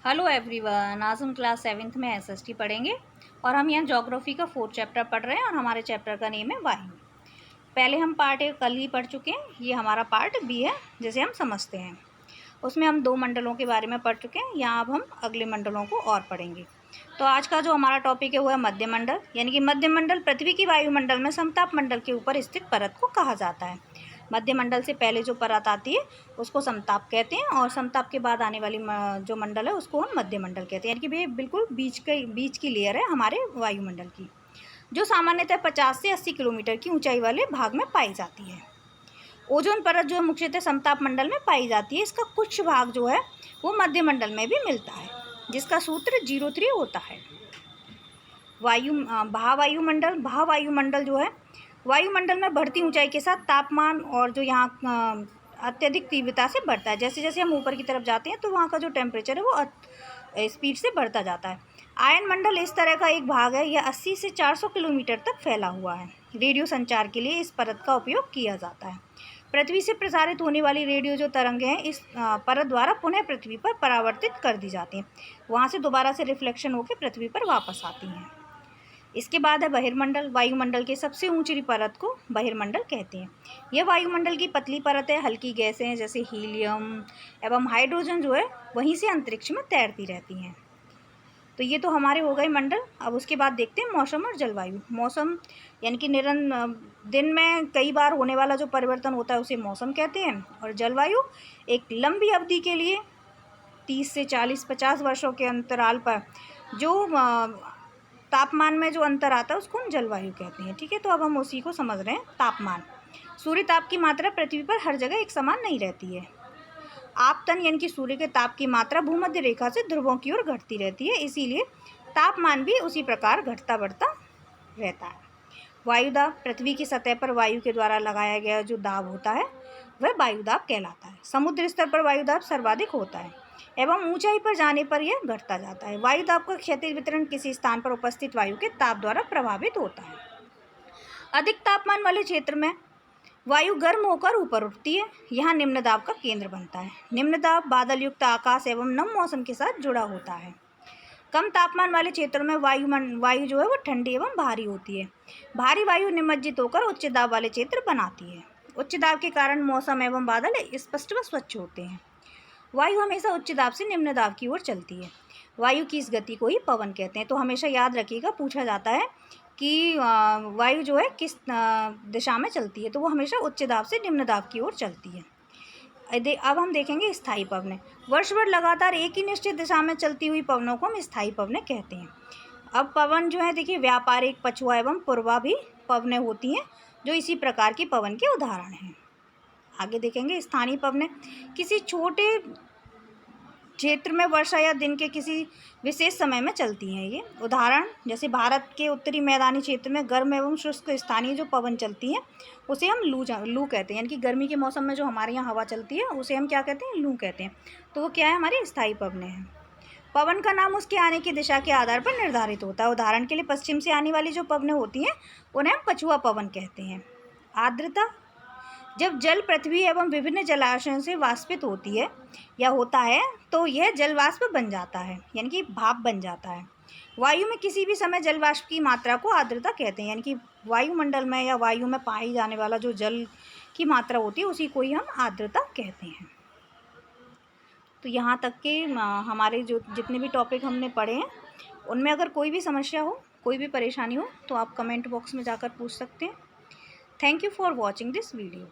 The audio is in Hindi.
हेलो एवरीवन, आज हम क्लास 7th में एसएसटी पढ़ेंगे और हम यहाँ ज्योग्राफी का 4th चैप्टर पढ़ रहे हैं और हमारे चैप्टर का नेम है वायु। पहले हम पार्ट ए कल ही पढ़ चुके हैं, ये हमारा पार्ट बी है जैसे हम समझते हैं। उसमें हम 2 मंडलों के बारे में पढ़ चुके हैं, यहाँ अब हम अगले मंडलों को और पढ़ेंगे। तो आज का जो हमारा टॉपिक है वो है मध्य मंडल, यानी कि मध्य मंडल पृथ्वी की वायुमंडल में समताप मंडल के ऊपर स्थित परत को कहा जाता है। मध्य मंडल से पहले जो परत आती है उसको समताप कहते हैं और समताप के बाद आने वाली जो मंडल है उसको हम मध्य मंडल कहते हैं, यानी कि ये बिल्कुल बीच की लेयर है हमारे वायुमंडल की, जो सामान्यतः 50 से 80 किलोमीटर की ऊंचाई वाले भाग में पाई जाती है। ओजोन परत जो मुख्यतः समताप मंडल में पाई जाती है, इसका कुछ भाग जो है वो मध्य मंडल में भी मिलता है, जिसका सूत्र 03 होता है। भावायुमंडल जो है वायुमंडल में बढ़ती ऊंचाई के साथ तापमान और जो यहाँ अत्यधिक तीव्रता से बढ़ता है। जैसे जैसे हम ऊपर की तरफ जाते हैं तो वहाँ का जो टेम्परेचर है वो स्पीड से बढ़ता जाता है। आयन मंडल इस तरह का एक भाग है, यह 80 से 400 किलोमीटर तक फैला हुआ है। रेडियो संचार के लिए इस परत का उपयोग किया जाता है। पृथ्वी से प्रसारित होने वाली रेडियो जो तरंगें हैं इस परत द्वारा पुनः पृथ्वी पर परावर्तित कर दी जाती हैं, वहाँ से दोबारा से रिफ्लेक्शन होकर पृथ्वी पर वापस आती हैं। इसके बाद है बहिर्मंडल। वायुमंडल के सबसे ऊंची परत को बहिर्मंडल कहते हैं। यह वायुमंडल की पतली परत है, हल्की गैसें जैसे हीलियम एवं हाइड्रोजन जो है वहीं से अंतरिक्ष में तैरती रहती हैं। तो ये तो हमारे हो गए मंडल। अब उसके बाद देखते हैं मौसम और जलवायु। मौसम यानी कि दिन में कई बार होने वाला जो परिवर्तन होता है उसे मौसम कहते हैं, और जलवायु एक लंबी अवधि के लिए 30 से 40-50 वर्षों के अंतराल पर जो तापमान में जो अंतर आता है उसको हम जलवायु कहते हैं। ठीक है, तो अब हम उसी को समझ रहे हैं। तापमान, सूर्य ताप की मात्रा पृथ्वी पर हर जगह एक समान नहीं रहती है। आपतन यानी कि सूर्य के ताप की मात्रा भूमध्य रेखा से ध्रुवों की ओर घटती रहती है, इसीलिए तापमान भी उसी प्रकार घटता बढ़ता रहता है। वायुदाब, पृथ्वी की सतह पर वायु के द्वारा लगाया गया जो दाब होता है वह वायुदाब कहलाता है। समुद्र स्तर पर वायुदाब सर्वाधिक होता है एवं ऊंचाई पर जाने पर यह घटता जाता है। वायुदाब का क्षैतिज वितरण किसी स्थान पर उपस्थित वायु के ताप द्वारा प्रभावित होता है। अधिक तापमान वाले क्षेत्र में वायु गर्म होकर ऊपर उठती है, यहाँ निम्न दाब का केंद्र बनता है। निम्न दाब बादल युक्त आकाश एवं नम मौसम के साथ जुड़ा होता है। कम तापमान वाले क्षेत्रों में वायु जो है वो ठंडी एवं भारी होती है। भारी वायु निमज्जित होकर उच्च दाब वाले क्षेत्र बनाती है। उच्च दाब के कारण मौसम एवं बादल स्पष्ट व स्वच्छ होते हैं। वायु हमेशा उच्च दाब से निम्न दाब की ओर चलती है। वायु की इस गति को ही पवन कहते हैं। तो हमेशा याद रखिएगा, पूछा जाता है कि वायु जो है किस दिशा में चलती है, तो वो हमेशा उच्च दाब से निम्न दाब की ओर चलती है। अब हम देखेंगे स्थायी पवनें। वर्ष भर लगातार एक ही निश्चित दिशा में चलती हुई पवनों को हम स्थायी पवनें कहते हैं। अब पवन जो है देखिए, व्यापारिक, पछुआ एवं पूर्वा भी पवनें होती हैं, जो इसी प्रकार की पवन के उदाहरण हैं। आगे देखेंगे स्थानीय पवनें। किसी छोटे क्षेत्र में वर्षा या दिन के किसी विशेष समय में चलती हैं। ये उदाहरण जैसे भारत के उत्तरी मैदानी क्षेत्र में गर्म एवं शुष्क स्थानीय जो पवन चलती हैं उसे हम लू कहते हैं, यानी कि गर्मी के मौसम में जो हमारे यहाँ हवा चलती है उसे हम क्या कहते हैं, लू कहते हैं। तो वो क्या है, हमारी स्थायी पवनें हैं। पवन का नाम उसके आने की दिशा के आधार पर निर्धारित होता है। उदाहरण के लिए पश्चिम से आने वाली जो पवनें होती हैं उन्हें हम पछुआ पवन कहते हैं। आर्द्रता, जब जल पृथ्वी एवं विभिन्न जलाशयों से वाष्पित होती है या होता है तो यह जलवाष्प बन जाता है, यानी कि भाप बन जाता है। वायु में किसी भी समय जलवाष्प की मात्रा को आर्द्रता कहते हैं, यानी कि वायुमंडल में या वायु में पाई जाने वाला जो जल की मात्रा होती है उसी को ही हम आर्द्रता कहते हैं। तो यहाँ तक के हमारे जो जितने भी टॉपिक हमने पढ़े हैं उनमें अगर कोई भी समस्या हो, कोई भी परेशानी हो तो आप कमेंट बॉक्स में जाकर पूछ सकते हैं। Thank you for watching this video.